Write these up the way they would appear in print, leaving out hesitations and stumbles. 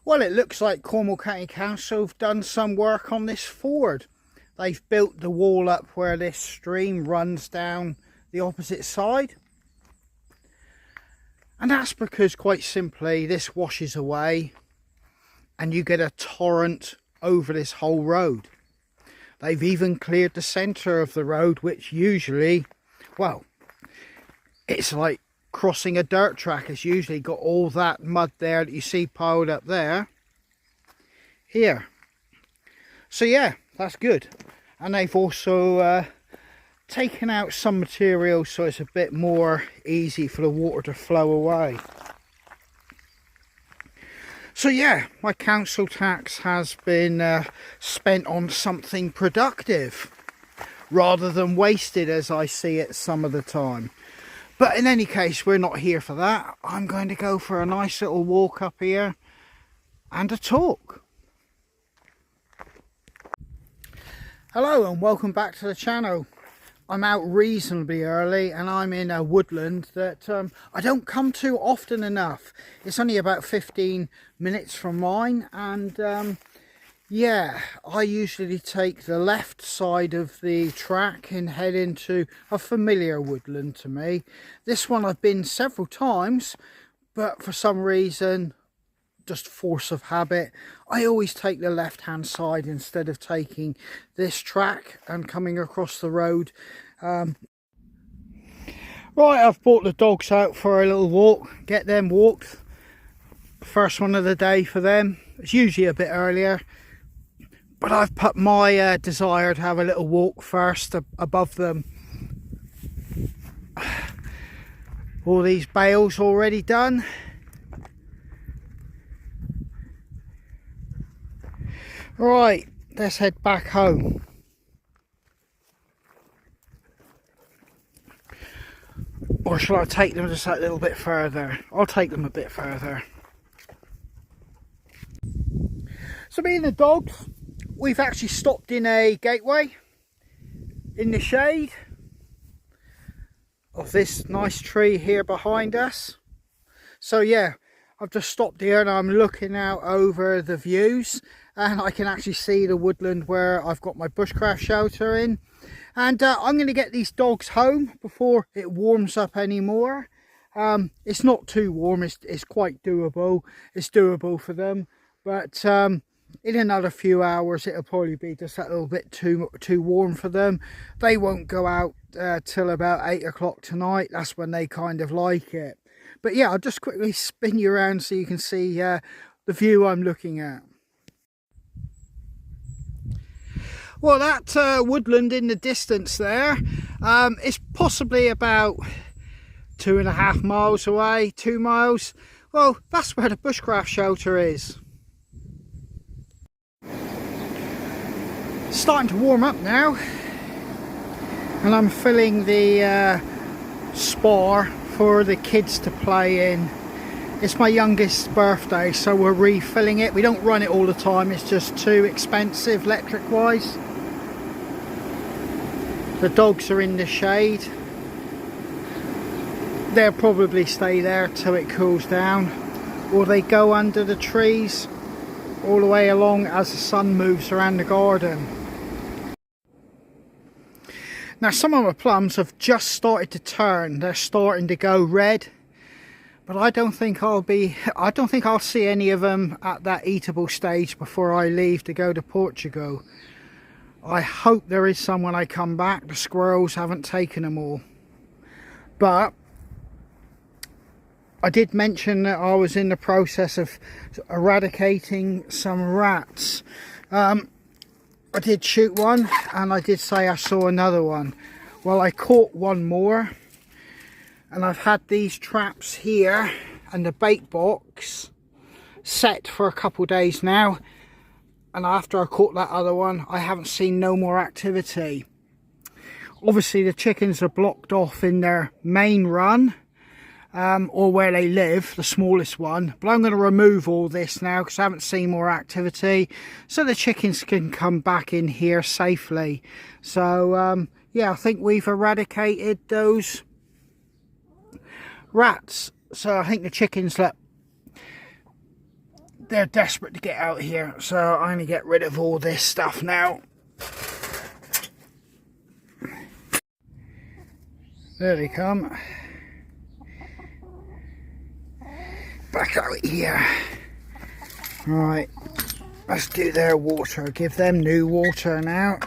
Well, it looks like Cornwall County Council have done some work on this ford. They've built the wall up where this stream runs down the opposite side. And that's because, quite simply, this washes away and you get a torrent over this whole road. They've even cleared the centre of the road, which usually, well, it's like crossing a dirt track. It's usually got all that mud there that you see piled up there here. So yeah, that's good. And they've also taken out some material so it's a bit more easy for the water to flow away. So yeah, my council tax has been spent on something productive rather than wasted, as I see it some of the time. But in any case, we're not here for that. I'm going to go for a nice little walk up here and a talk. Hello and welcome back to the channel. I'm out reasonably early and I'm in a woodland that I don't come to often enough. It's only about 15 minutes from mine, and yeah, I usually take the left side of the track and head into a familiar woodland to me. This one I've been several times, but for some reason, just force of habit, I always take the left hand side instead of taking this track and coming across the road. Right, I've brought the dogs out for a little walk, get them walked. First one of the day for them. It's usually a bit earlier, but I've put my desire to have a little walk first above them. All these bales already done. Right, let's head back home. Or shall I take them just a little bit further? I'll take them a bit further. So me and the dogs, we've actually stopped in a gateway in the shade of this nice tree here behind us. So yeah, I've just stopped here and I'm looking out over the views, and I can actually see the woodland where I've got my bushcraft shelter in. And I'm going to get these dogs home before it warms up anymore. It's not too warm, it's quite doable. It's doable for them, but in another few hours it'll probably be just a little bit too warm for them. They won't go out till about 8 o'clock tonight. That's when they kind of like it. But yeah, I'll just quickly spin you around so you can see the view I'm looking at. Well, that woodland in the distance there is possibly about 2.5 miles away, 2 miles. Well, that's where the bushcraft shelter is. It's starting to warm up now, and I'm filling the spar for the kids to play in. It's my youngest's birthday, so we're refilling it. We don't run it all the time, it's just too expensive electric wise. The dogs are in the shade. They'll probably stay there till it cools down, or they go under the trees all the way along as the sun moves around the garden. Now some of my plums have just started to turn. They're starting to go red, but I don't think I'll see any of them at that eatable stage before I leave to go to Portugal. I hope there is some when I come back. The squirrels haven't taken them all. But I did mention that I was in the process of eradicating some rats. I did shoot one, and I did say I saw another one. Well, I caught one more, and I've had these traps here and the bait box set for a couple of days now. And after I caught that other one, I haven't seen no more activity. Obviously the chickens are blocked off in their main run, or where they live, the smallest one. But I'm going to remove all this now because I haven't seen more activity, so the chickens can come back in here safely. So yeah, I think we've eradicated those rats. So I think the chickens, they're desperate to get out here, so I'm going to get rid of all this stuff now. There they come. Back out here. Right, let's do their water. Give them new water now.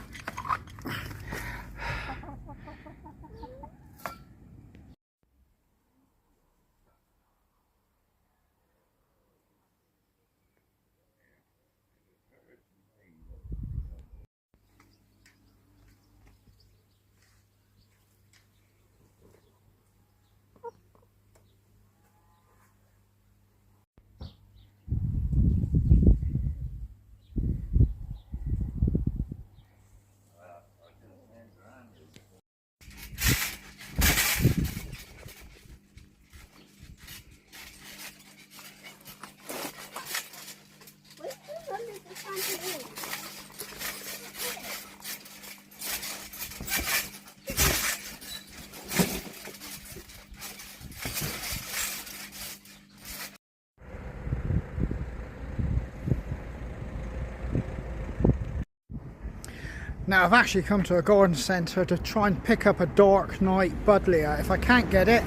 Now I've actually come to a garden centre to try and pick up a dark night buddleia. If I can't get it,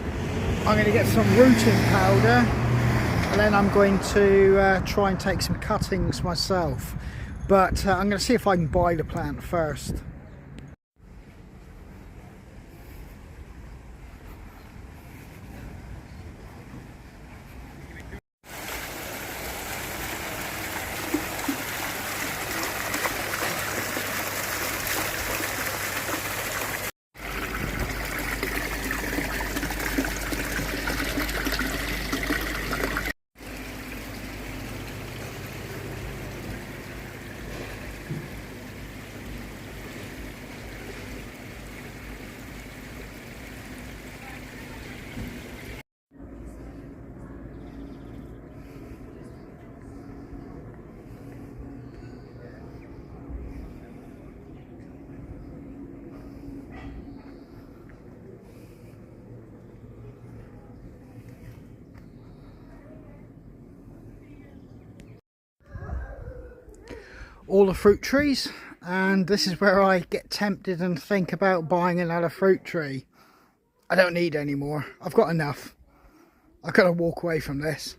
I'm going to get some rooting powder, and then I'm going to try and take some cuttings myself. But I'm going to see if I can buy the plant first. All the fruit trees, and this is where I get tempted and think about buying another fruit tree. I don't need any more. I've got enough. I've got to walk away from this.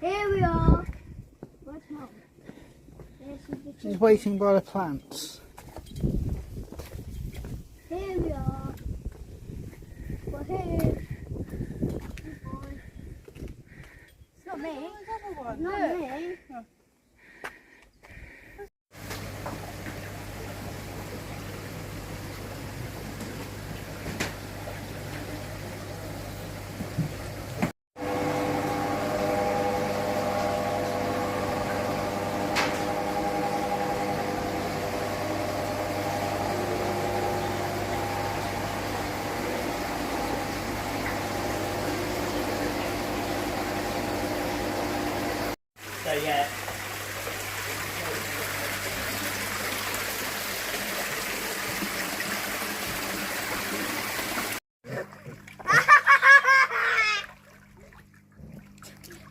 Here we are. She's waiting by the plants. Here we are. We're here. It's not me. It's not me. So yeah.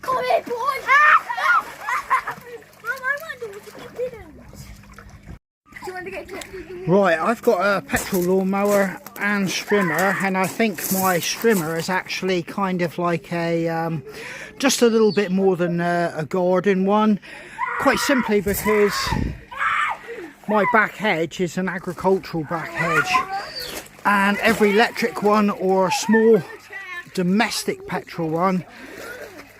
Come here, boy! Mum, I wonder what you didn't. Do you want to get Right, I've got a petrol lawnmower and strimmer, and I think my strimmer is actually kind of like a just a little bit more than a garden one, quite simply because my back hedge is an agricultural back hedge, and every electric one or a small domestic petrol one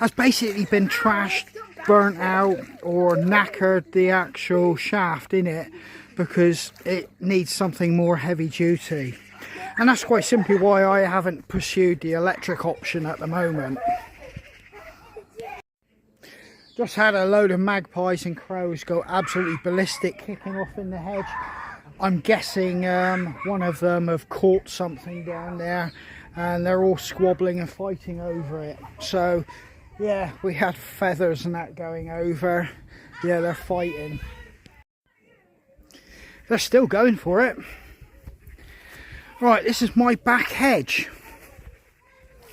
has basically been trashed, burnt out or knackered the actual shaft in it because it needs something more heavy duty. And that's quite simply why I haven't pursued the electric option at the moment. Just had a load of magpies and crows go absolutely ballistic, kicking off in the hedge. I'm guessing one of them have caught something down there and they're all squabbling and fighting over it. So Yeah, we had feathers and that going over. Yeah, they're fighting. They're still going for it. Right, this is my back hedge.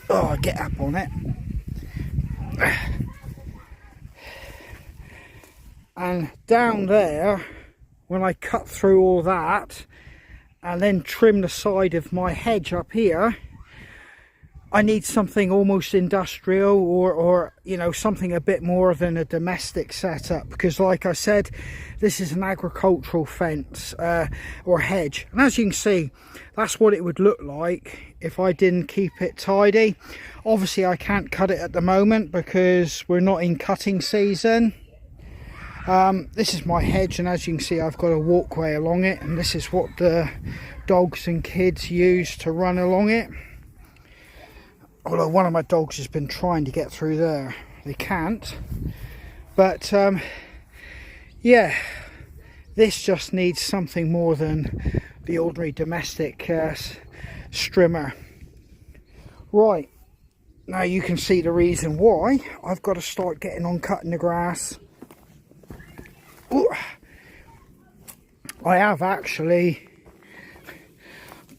Oh, get up on it. And down there, when I cut through all that and then trim the side of my hedge up here, I need something almost industrial or you know, something a bit more than a domestic setup, because like I said, this is an agricultural fence or hedge, and as you can see, that's what it would look like if I didn't keep it tidy. Obviously I can't cut it at the moment because we're not in cutting season. This is my hedge, and as you can see, I've got a walkway along it, and this is what the dogs and kids use to run along it. Although one of my dogs has been trying to get through there, they can't. But yeah, this just needs something more than the ordinary domestic strimmer. Right, now you can see the reason why I've got to start getting on cutting the grass. Ooh. I have actually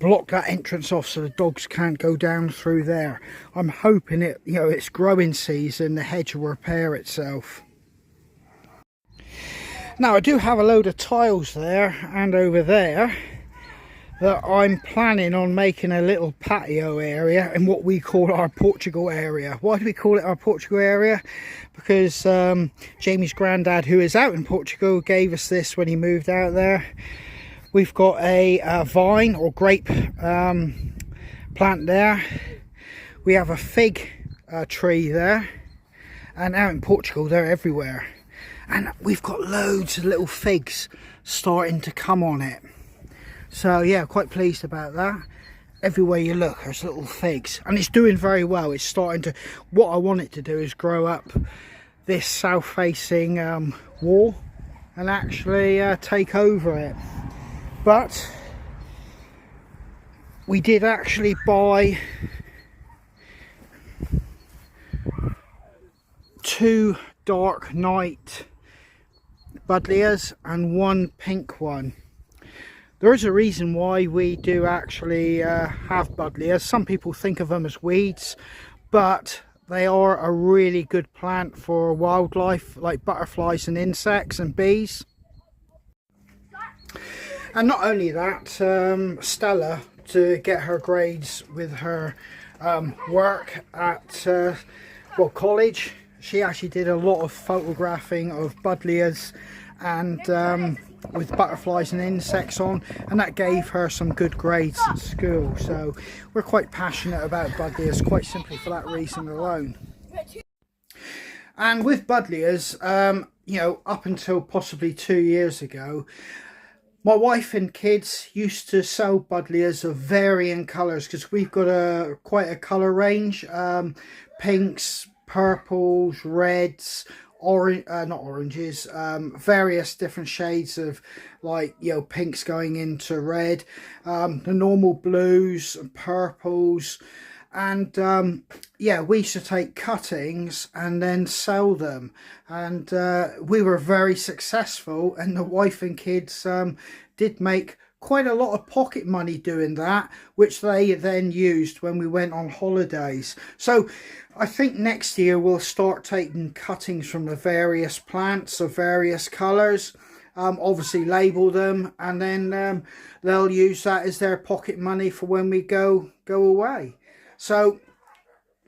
block that entrance off so the dogs can't go down through there. I'm hoping it, you know, it's growing season, the hedge will repair itself. Now I do have a load of tiles there and over there that I'm planning on making a little patio area in what we call our Portugal area. Why do we call it our Portugal area? Because Jamie's granddad, who is out in Portugal, gave us this when he moved out there. We've got a vine or grape plant there. We have a fig tree there, and out in Portugal they're everywhere. And we've got loads of little figs starting to come on it. So yeah, quite pleased about that. Everywhere you look there's little figs, and it's doing very well. It's starting to, what I want it to do is grow up this south facing wall and actually take over it. But we did actually buy 2 dark night buddleias and 1 pink one. There is a reason why we do actually have buddleias. Some people think of them as weeds, but they are a really good plant for wildlife like butterflies and insects and bees. And not only that, Stella, to get her grades with her work at college, she actually did a lot of photographing of buddleias and with butterflies and insects on, and that gave her some good grades at school. So we're quite passionate about buddleias, quite simply for that reason alone. And with buddleias, you know, up until possibly 2 years ago, my wife and kids used to sell buddleias of varying colours, because we've got quite a colour range, pinks, purples, reds, not oranges, various different shades of, like, you know, pinks going into red, the normal blues and purples. And yeah, we used to take cuttings and then sell them, and we were very successful, and the wife and kids did make quite a lot of pocket money doing that, which they then used when we went on holidays. So I think next year we'll start taking cuttings from the various plants of various colours, obviously label them, and then they'll use that as their pocket money for when we go away. So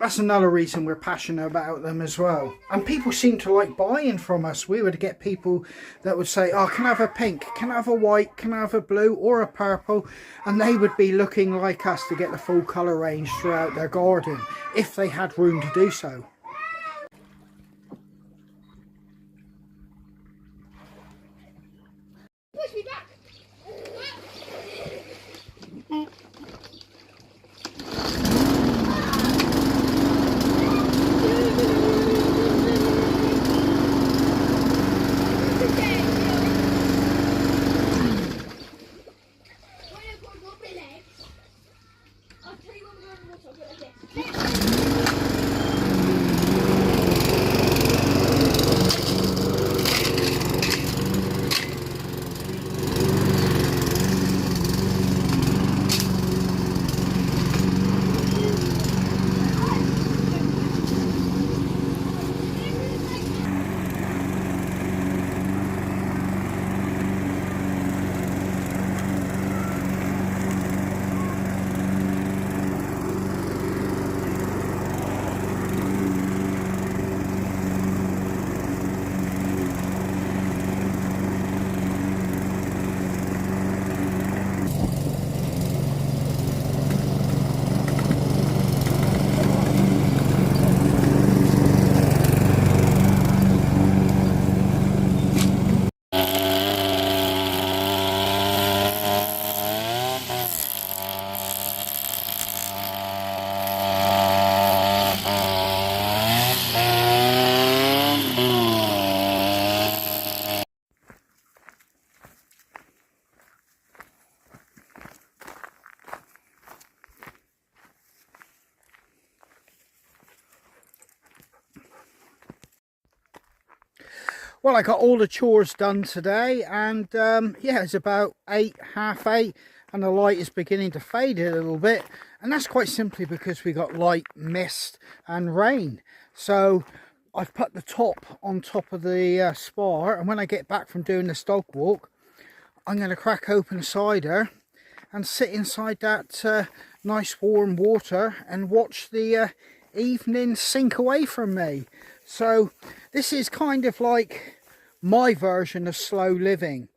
that's another reason we're passionate about them as well. And people seem to like buying from us. We would get people that would say, oh, can I have a pink, can I have a white, can I have a blue or a purple? And they would be looking like us to get the full colour range throughout their garden, if they had room to do so. Push me back. Well, I got all the chores done today, and yeah, it's about 8, half 8, and the light is beginning to fade a little bit, and that's quite simply because we got light, mist and rain. So I've put the top on top of the spar, and when I get back from doing this dog walk, I'm going to crack open a cider and sit inside that nice warm water and watch the evening sink away from me. So this is kind of like my version of slow living.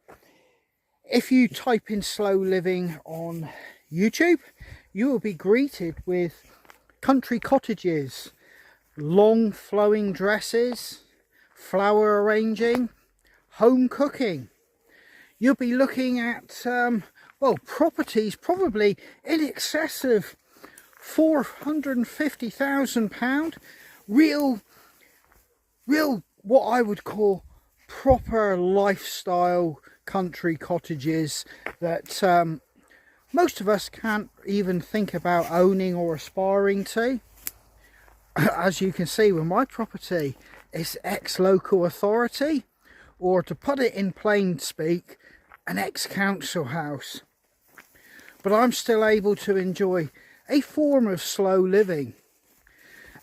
If you type in slow living on YouTube, you will be greeted with country cottages, long flowing dresses, flower arranging, home cooking. You'll be looking at well, properties probably in excess of £450,000, real what I would call proper lifestyle country cottages that most of us can't even think about owning or aspiring to. As you can see with my property, it's ex-local authority, or to put it in plain speak, an ex-council house. But I'm still able to enjoy a form of slow living.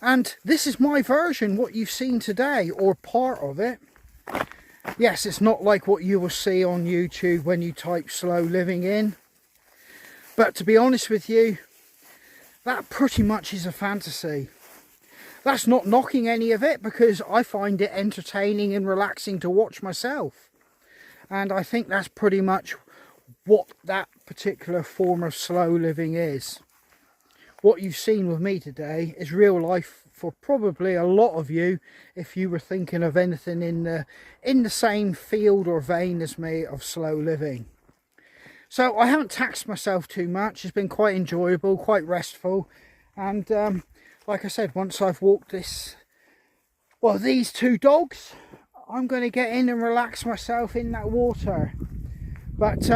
And this is my version, what you've seen today, or part of it. Yes, it's not like what you will see on YouTube when you type slow living in. But to be honest with you, that pretty much is a fantasy. That's not knocking any of it, because I find it entertaining and relaxing to watch myself. And I think that's pretty much what that particular form of slow living is. What you've seen with me today is real life for probably a lot of you, if you were thinking of anything in the same field or vein as me of slow living. So I haven't taxed myself too much. It's been quite enjoyable, quite restful, and like I said, once I've walked these two dogs, I'm going to get in and relax myself in that water. But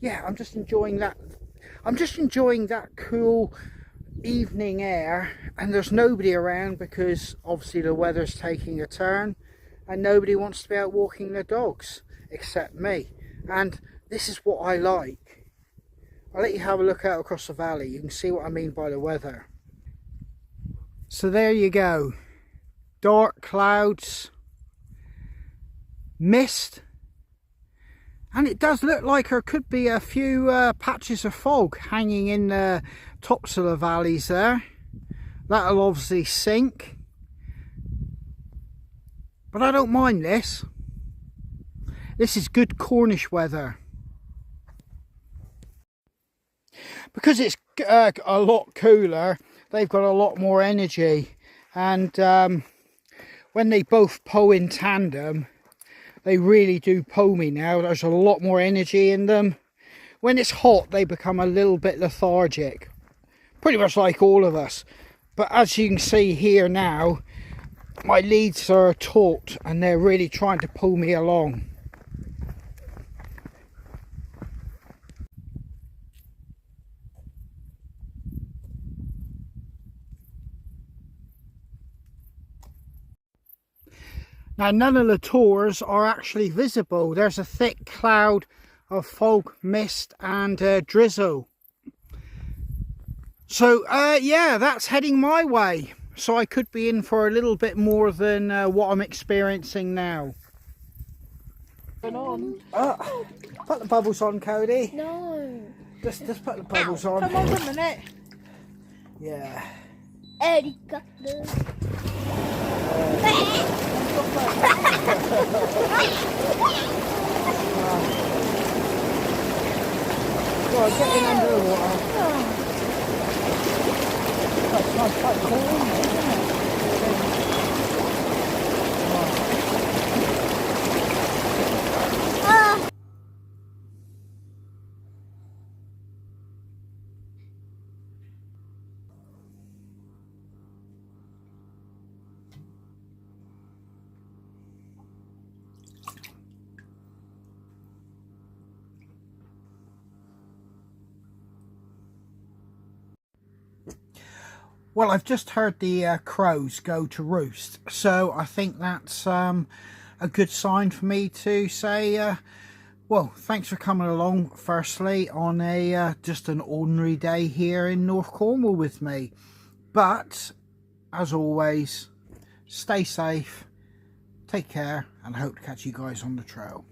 yeah, I'm just enjoying that cool evening air, and there's nobody around because obviously the weather's taking a turn and nobody wants to be out walking their dogs except me, and this is what I like. I'll let you have a look out across the valley. You can see what I mean by the weather. So there you go, dark clouds, mist, and it does look like there could be a few patches of fog hanging in the tops of the valleys there. That'll obviously sink, but I don't mind this. This is good Cornish weather. Because it's a lot cooler, they've got a lot more energy, and when they both pull in tandem, they really do pull me now. There's a lot more energy in them. When it's hot, they become a little bit lethargic, pretty much like all of us. But as you can see here now, my leads are taut and they're really trying to pull me along. Now, none of the chores are actually visible. There's a thick cloud of fog, mist and drizzle. So yeah, that's heading my way. So I could be in for a little bit more than what I'm experiencing now. Put the bubbles on, Cody. No. Just put the bubbles on. Come on a minute. Yeah. Eddie got the... Go on, get in under the water. That's quite cool, isn't it? Well, I've just heard the crows go to roost, so I think that's a a good sign for me to say, well, thanks for coming along, firstly, on a just an ordinary day here in North Cornwall with me. But, as always, stay safe, take care, and I hope to catch you guys on the trail.